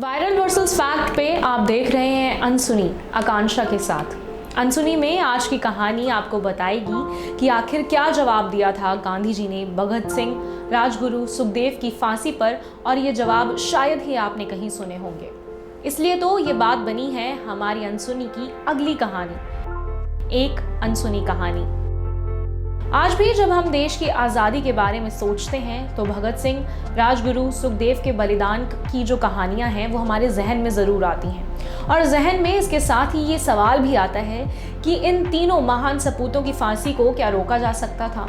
Viral versus fact पे आप देख रहे हैं अनसुनी आकांक्षा के साथ। अनसुनी में आज की कहानी आपको बताएगी कि आखिर क्या जवाब दिया था गांधी जी ने भगत सिंह, राजगुरु, सुखदेव की फांसी पर, और ये जवाब शायद ही आपने कहीं सुने होंगे। इसलिए तो ये बात बनी है हमारी अनसुनी की अगली कहानी, एक अनसुनी कहानी। आज भी जब हम देश की आज़ादी के बारे में सोचते हैं तो भगत सिंह, राजगुरु, सुखदेव के बलिदान की जो कहानियां हैं वो हमारे जहन में ज़रूर आती हैं। और जहन में इसके साथ ही ये सवाल भी आता है कि इन तीनों महान सपूतों की फांसी को क्या रोका जा सकता था?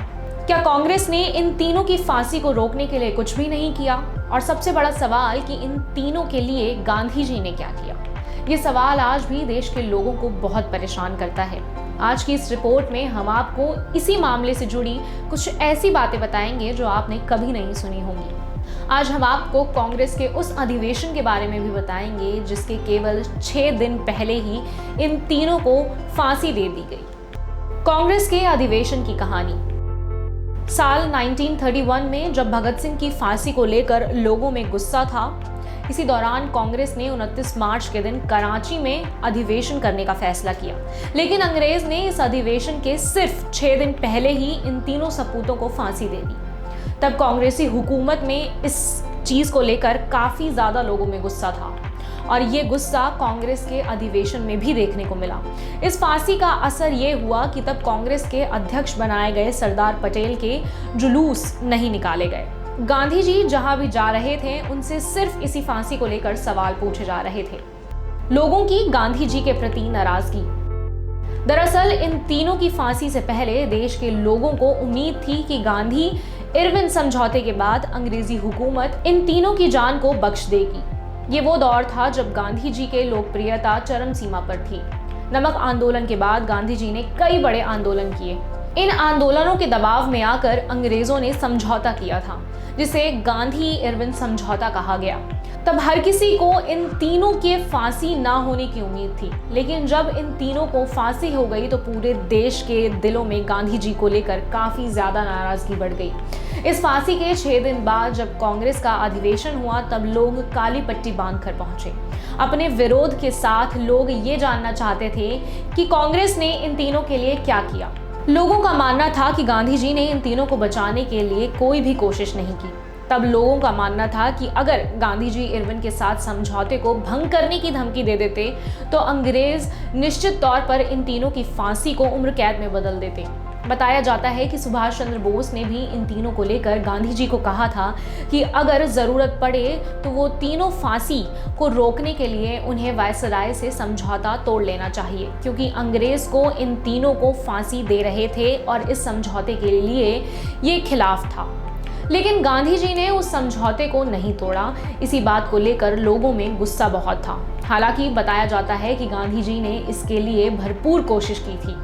क्या कांग्रेस ने इन तीनों की फांसी को रोकने के लिए कुछ भी नहीं किया? और सबसे बड़ा सवाल कि इन तीनों के लिए गांधी जी ने क्या किया? ये सवाल आज भी देश के लोगों को बहुत परेशान करता है। आज की इस रिपोर्ट में हम आपको इसी मामले से जुड़ी कुछ ऐसी बातें बताएंगे जो आपने कभी नहीं सुनी होंगी। आज हम आपको कांग्रेस के उस अधिवेशन के बारे में भी बताएंगे जिसके केवल 6 दिन पहले ही इन तीनों को फांसी दे दी गई। कांग्रेस के अधिवेशन की कहानी। साल 1931 में जब भगत सिंह की फांसी को लेकर लोगों में गुस्सा था, इसी दौरान कांग्रेस ने 29 मार्च के दिन कराची में अधिवेशन करने का फैसला किया। लेकिन अंग्रेज ने इस अधिवेशन के सिर्फ 6 दिन पहले ही इन तीनों सपूतों को फांसी दे दी। तब कांग्रेसी हुकूमत में इस चीज को लेकर काफी ज्यादा लोगों में गुस्सा था और ये गुस्सा कांग्रेस के अधिवेशन में भी देखने को मिला। इस फांसी का असर ये हुआ कि तब कांग्रेस के अध्यक्ष बनाए गए सरदार पटेल के जुलूस नहीं निकाले गए। गांधी जी जहां भी जा रहे थे उनसे सिर्फ इसी फांसी को लेकर सवाल पूछे जा रहे थे। लोगों की गांधी जी के प्रति नाराजगी। दरअसल इन तीनों की फांसी से पहले देश के लोगों को उम्मीद थी कि गांधी इरविन समझौते के बाद अंग्रेजी हुकूमत इन तीनों की जान को बख्श देगी। ये वो दौर था जब गांधी जी के लोकप्रियता चरम सीमा पर थी। नमक आंदोलन के बाद गांधी जी ने कई बड़े आंदोलन किए। इन आंदोलनों के दबाव में आकर अंग्रेजों ने समझौता किया था जिसे गांधी इरविन समझौता कहा गया। तब हर किसी को इन तीनों के फांसी ना होने की उम्मीद थी, लेकिन जब इन तीनों को फांसी हो गई तो पूरे देश के दिलों में गांधी जी को लेकर काफी ज्यादा नाराजगी बढ़ गई। इस फांसी के 6 दिन बाद जब कांग्रेस का अधिवेशन हुआ तब लोग काली पट्टी बांधकर पहुंचे। अपने विरोध के साथ लोग ये जानना चाहते थे कि कांग्रेस ने इन तीनों के लिए क्या किया। लोगों का मानना था कि गांधी जी ने इन तीनों को बचाने के लिए कोई भी कोशिश नहीं की। तब लोगों का मानना था कि अगर गांधी जी इरविन के साथ समझौते को भंग करने की धमकी दे देते तो अंग्रेज निश्चित तौर पर इन तीनों की फांसी को उम्र कैद में बदल देते। बताया जाता है कि सुभाष चंद्र बोस ने भी इन तीनों को लेकर गांधी जी को कहा था कि अगर जरूरत पड़े तो वो तीनों फांसी को रोकने के लिए उन्हें वायसराय से समझौता तोड़ लेना चाहिए, क्योंकि अंग्रेज को इन तीनों को फांसी दे रहे थे और इस समझौते के लिए ये खिलाफ था। लेकिन गांधी जी ने उस समझौते को नहीं तोड़ा। इसी बात को लेकर लोगों में गुस्सा बहुत था। हालांकि बताया जाता है कि गांधी जी ने इसके लिए भरपूर कोशिश की थी।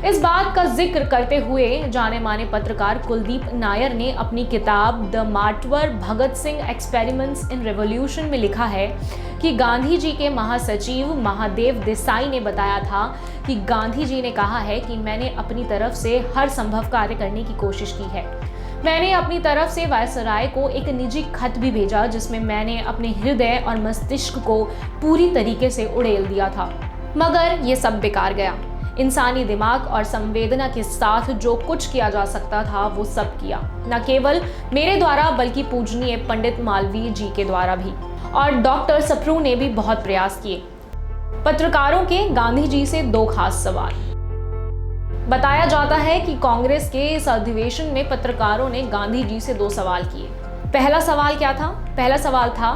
इस बात का जिक्र करते हुए जाने माने पत्रकार कुलदीप नायर ने अपनी किताब the martyr Bhagat Singh experiments in revolution में लिखा है कि गांधी जी के महासचिव महादेव देसाई ने बताया था कि गांधी जी ने कहा है कि मैंने अपनी तरफ से हर संभव कार्य करने की कोशिश की है। मैंने अपनी तरफ से वायसराय को एक निजी खत भी भेजा जिसमें मैंने अपने हृदय और मस्तिष्क को पूरी तरीके से उड़ेल दिया था, मगर ये सब बेकार गया। इंसानी दिमाग और संवेदना के साथ जो कुछ किया जा सकता था वो सब किया, न केवल मेरे द्वारा बल्कि पूजनीय पंडित मालवीय जी के द्वारा भी, और डॉक्टर सप्रू ने भी बहुत प्रयास किए। पत्रकारों के गांधी जी से 2 खास सवाल। बताया जाता है कि कांग्रेस के इस अधिवेशन में पत्रकारों ने गांधी जी से 2 सवाल किए। पहला सवाल क्या था? पहला सवाल था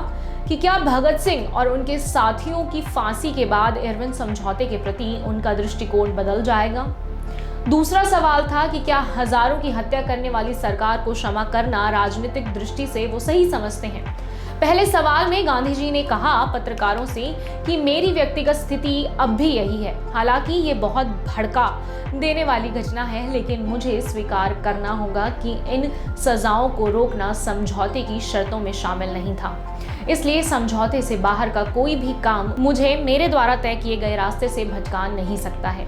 कि क्या भगत सिंह और उनके साथियों की फांसी के बाद इरविन समझौते के प्रति उनका दृष्टिकोण बदल जाएगा? दूसरा सवाल था कि क्या हजारों की हत्या करने वाली सरकार को क्षमा करना राजनीतिक दृष्टि से वो सही समझते हैं? पहले सवाल में गांधी जी ने कहा पत्रकारों से कि मेरी व्यक्तिगत स्थिति अब भी यही है। हालांकि ये बहुत भड़का देने वाली घटना है, लेकिन मुझे स्वीकार करना होगा कि इन सजाओं को रोकना समझौते की शर्तों में शामिल नहीं था। इसलिए समझौते से बाहर का कोई भी काम मुझे मेरे द्वारा तय किए गए रास्ते से भटका नहीं सकता है।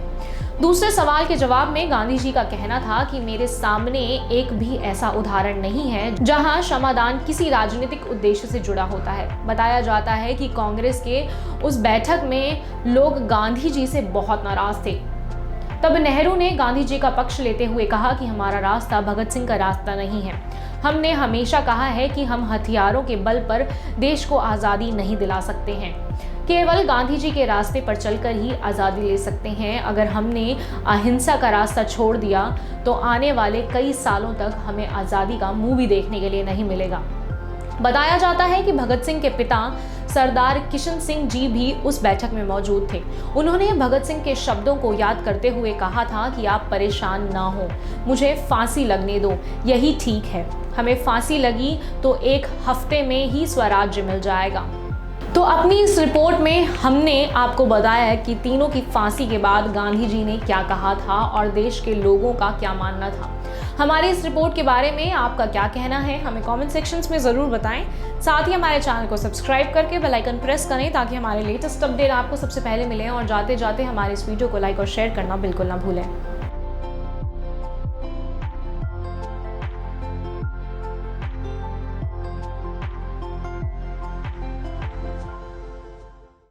दूसरे सवाल के जवाब में गांधी जी का कहना था कि मेरे सामने एक भी ऐसा उदाहरण नहीं है जहां क्षमादान किसी राजनीतिक उद्देश्य से जुड़ा होता है। बताया जाता है कि कांग्रेस के उस बैठक में लोग गांधी जी से बहुत नाराज थे। तब नेहरू ने गांधी जी का पक्ष लेते हुए कहा कि हमारा रास्ता भगत सिंह का रास्ता नहीं है। हमने हमेशा कहा है कि हम हथियारों के बल पर देश को आज़ादी नहीं दिला सकते हैं, केवल गांधी जी के रास्ते पर चलकर ही आज़ादी ले सकते हैं। अगर हमने अहिंसा का रास्ता छोड़ दिया तो आने वाले कई सालों तक हमें आज़ादी का मुंह भी देखने के लिए नहीं मिलेगा। बताया जाता है कि भगत सिंह के पिता सरदार किशन सिंह जी भी उस बैठक में मौजूद थे। उन्होंने भगत सिंह के शब्दों को याद करते हुए कहा था कि आप परेशान ना हो, मुझे फांसी लगने दो, यही ठीक है। हमें फांसी लगी तो 1 हफ्ते में ही स्वराज्य मिल जाएगा। तो अपनी इस रिपोर्ट में हमने आपको बताया कि तीनों की फांसी के बाद गांधी जी ने क्या कहा था और देश के लोगों का क्या मानना था। हमारी इस रिपोर्ट के बारे में आपका क्या कहना है, हमें कमेंट सेक्शंस में ज़रूर बताएं। साथ ही हमारे चैनल को सब्सक्राइब करके बेल आइकन प्रेस करें ताकि हमारे लेटेस्ट अपडेट आपको सबसे पहले मिले, और जाते जाते हमारे इस वीडियो को लाइक और शेयर करना बिल्कुल ना भूलें।